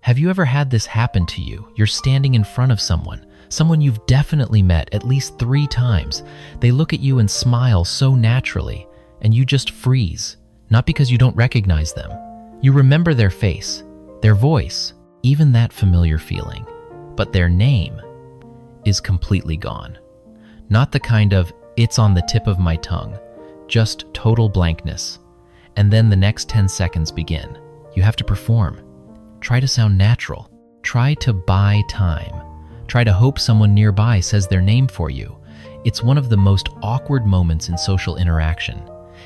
Have you ever had this happen to you? You're standing in front of someone you've definitely met at least 3 times. They look at you and smile so naturally, and you just freeze. Not because you don't recognize them. You remember their face, their voice, even that familiar feeling. But their name is completely gone. Not the kind of, it's on the tip of my tongue, just total blankness. And then the next 10 seconds begin. You have to perform. Try to sound natural. Try to buy time. Try to hope someone nearby says their name for you. It's one of the most awkward moments in social interaction.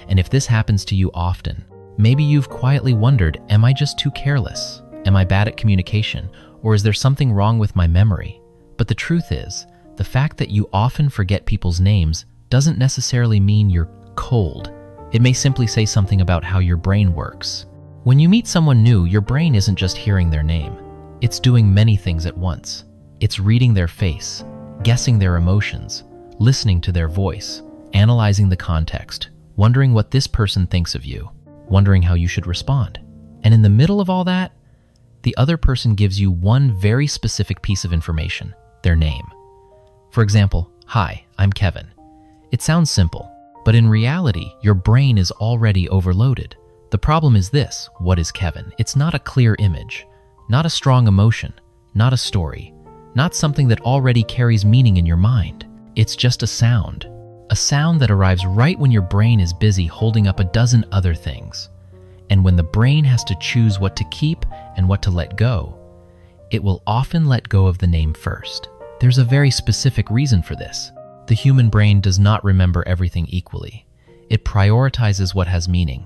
And if this happens to you often, maybe you've quietly wondered, am I just too careless? Am I bad at communication? Or is there something wrong with my memory? But the truth is, the fact that you often forget people's names doesn't necessarily mean you're cold. It may simply say something about how your brain works. When you meet someone new, your brain isn't just hearing their name. It's doing many things at once. It's reading their face, guessing their emotions, listening to their voice, analyzing the context, wondering what this person thinks of you, wondering how you should respond. And in the middle of all that, the other person gives you one very specific piece of information, their name. For example, "Hi, I'm Kevin." It sounds simple, but in reality, your brain is already overloaded. The problem is this: what is Kevin? It's not a clear image, not a strong emotion, not a story, not something that already carries meaning in your mind. It's just a sound that arrives right when your brain is busy holding up a dozen other things. And when the brain has to choose what to keep and what to let go, it will often let go of the name first. There's a very specific reason for this. The human brain does not remember everything equally. It prioritizes what has meaning.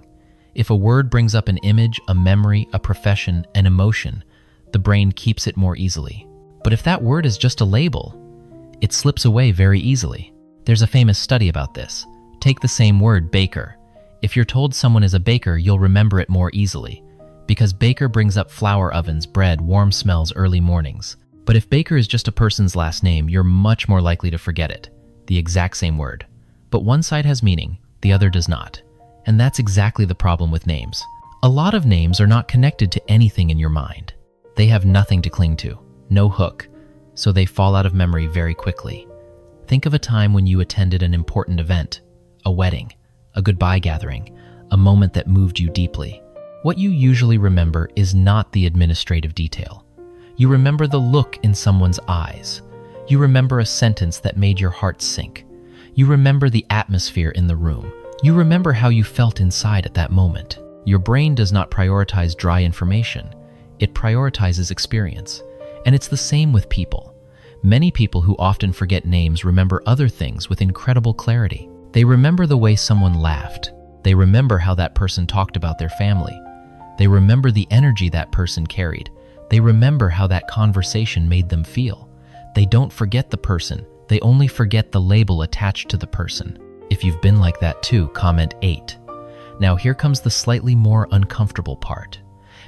If a word brings up an image, a memory, a profession, an emotion, the brain keeps it more easily. But if that word is just a label, it slips away very easily. There's a famous study about this. Take the same word, baker. If you're told someone is a baker, you'll remember it more easily, because baker brings up flour ovens, bread, warm smells, early mornings. But if baker is just a person's last name, you're much more likely to forget it, the exact same word. But one side has meaning, the other does not. And that's exactly the problem with names. A lot of names are not connected to anything in your mind. They have nothing to cling to, no hook, so they fall out of memory very quickly. Think of a time when you attended an important event, a wedding, a goodbye gathering, a moment that moved you deeply. What you usually remember is not the administrative detail. You remember the look in someone's eyes. You remember a sentence that made your heart sink. You remember the atmosphere in the room. You remember how you felt inside at that moment. Your brain does not prioritize dry information. It prioritizes experience. And it's the same with people. Many people who often forget names remember other things with incredible clarity. They remember the way someone laughed. They remember how that person talked about their family. They remember the energy that person carried. They remember how that conversation made them feel. They don't forget the person. They only forget the label attached to the person. If you've been like that too, comment 8. Now here comes the slightly more uncomfortable part.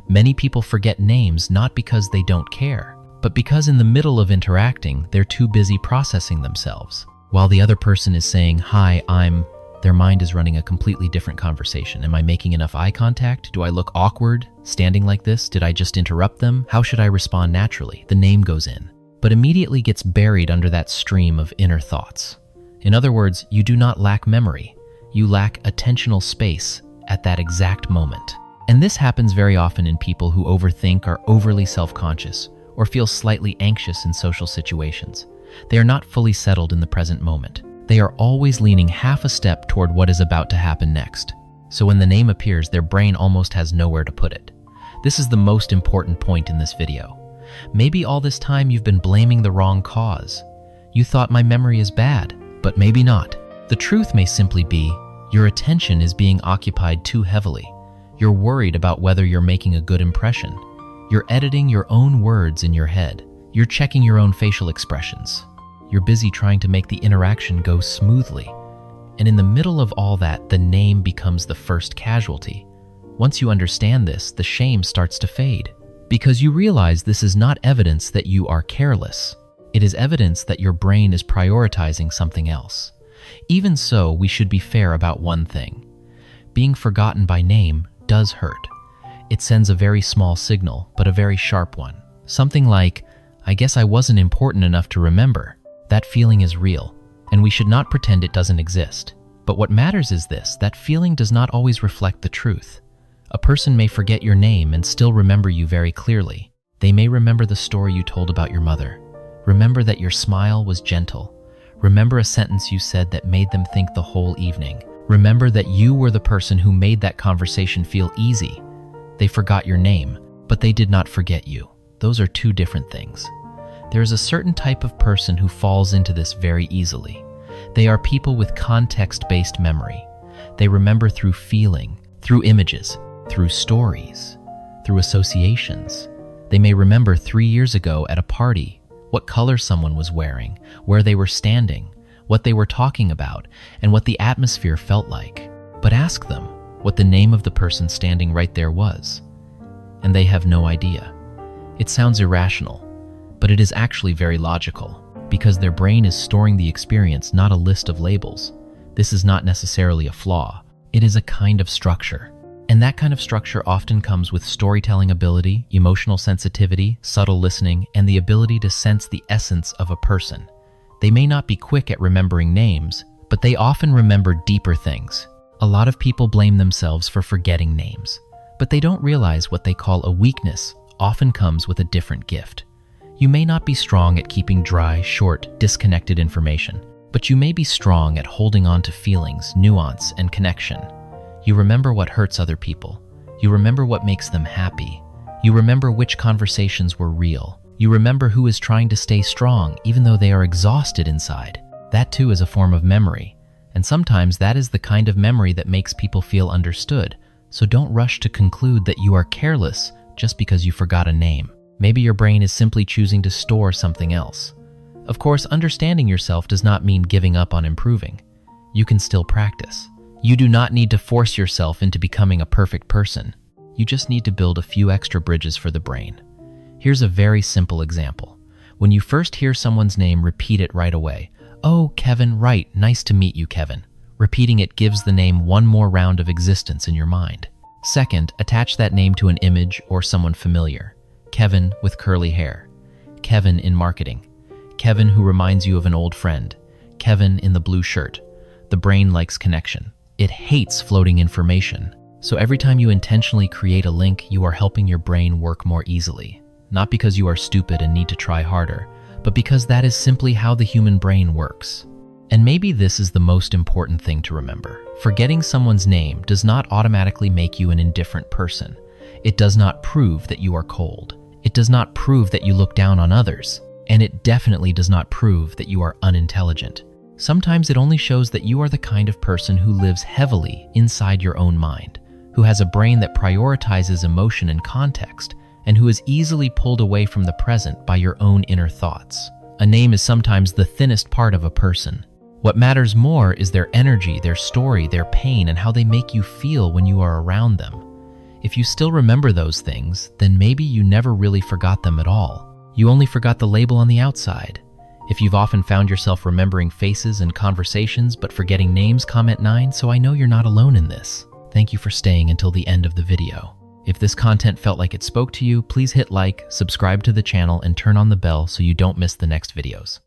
Many people forget names not because they don't care, but because in the middle of interacting, they're too busy processing themselves. While the other person is saying, "Hi, I'm," their mind is running a completely different conversation. Am I making enough eye contact? Do I look awkward standing like this? Did I just interrupt them? How should I respond naturally? The name goes in, but immediately gets buried under that stream of inner thoughts. In other words, you do not lack memory. You lack attentional space at that exact moment. And this happens very often in people who overthink, are overly self-conscious, or feel slightly anxious in social situations. They are not fully settled in the present moment. They are always leaning half a step toward what is about to happen next. So when the name appears, their brain almost has nowhere to put it. This is the most important point in this video. Maybe all this time you've been blaming the wrong cause. You thought my memory is bad, but maybe not. The truth may simply be, your attention is being occupied too heavily. You're worried about whether you're making a good impression. You're editing your own words in your head. You're checking your own facial expressions. You're busy trying to make the interaction go smoothly. And in the middle of all that, the name becomes the first casualty. Once you understand this, the shame starts to fade, because you realize this is not evidence that you are careless. It is evidence that your brain is prioritizing something else. Even so, we should be fair about one thing. Being forgotten by name does hurt. it sends a very small signal, but a very sharp one. Something like, "I guess I wasn't important enough to remember." That feeling is real, and we should not pretend it doesn't exist. But what matters is this: that feeling does not always reflect the truth. A person may forget your name and still remember you very clearly. They may remember the story you told about your mother. Remember that your smile was gentle. Remember a sentence you said that made them think the whole evening. Remember that you were the person who made that conversation feel easy. They forgot your name, but they did not forget you. Those are two different things. There is a certain type of person who falls into this very easily. They are people with context-based memory. They remember through feeling, through images, through stories, through associations. They may remember 3 years ago at a party what color someone was wearing, where they were standing, what they were talking about, and what the atmosphere felt like. But ask them what the name of the person standing right there was, and they have no idea. It sounds irrational, but it is actually very logical, because their brain is storing the experience, not a list of labels. This is not necessarily a flaw. It is a kind of structure. And that kind of structure often comes with storytelling ability, emotional sensitivity, subtle listening, and the ability to sense the essence of a person. They may not be quick at remembering names, but they often remember deeper things. A lot of people blame themselves for forgetting names, but they don't realize what they call a weakness often comes with a different gift. You may not be strong at keeping dry, short, disconnected information, but you may be strong at holding on to feelings, nuance, and connection. You remember what hurts other people. You remember what makes them happy. You remember which conversations were real. You remember who is trying to stay strong even though they are exhausted inside. That too is a form of memory. And sometimes that is the kind of memory that makes people feel understood. So don't rush to conclude that you are careless just because you forgot a name. Maybe your brain is simply choosing to store something else. Of course, understanding yourself does not mean giving up on improving. You can still practice. You do not need to force yourself into becoming a perfect person. You just need to build a few extra bridges for the brain. Here's a very simple example. When you first hear someone's name, repeat it right away. "Oh, Kevin, right, nice to meet you, Kevin." Repeating it gives the name one more round of existence in your mind. Second, attach that name to an image or someone familiar. Kevin with curly hair. Kevin in marketing. Kevin who reminds you of an old friend. Kevin in the blue shirt. The brain likes connection. It hates floating information. So every time you intentionally create a link, you are helping your brain work more easily. Not because you are stupid and need to try harder, but because that is simply how the human brain works. And maybe this is the most important thing to remember. Forgetting someone's name does not automatically make you an indifferent person. It does not prove that you are cold. It does not prove that you look down on others. And it definitely does not prove that you are unintelligent. Sometimes it only shows that you are the kind of person who lives heavily inside your own mind, who has a brain that prioritizes emotion and context, and who is easily pulled away from the present by your own inner thoughts. A name is sometimes the thinnest part of a person. What matters more is their energy, their story, their pain, and how they make you feel when you are around them. If you still remember those things, then maybe you never really forgot them at all. You only forgot the label on the outside. If you've often found yourself remembering faces and conversations but forgetting names, comment 9, so I know you're not alone in this. Thank you for staying until the end of the video. If this content felt like it spoke to you, please hit like, subscribe to the channel, and turn on the bell so you don't miss the next videos.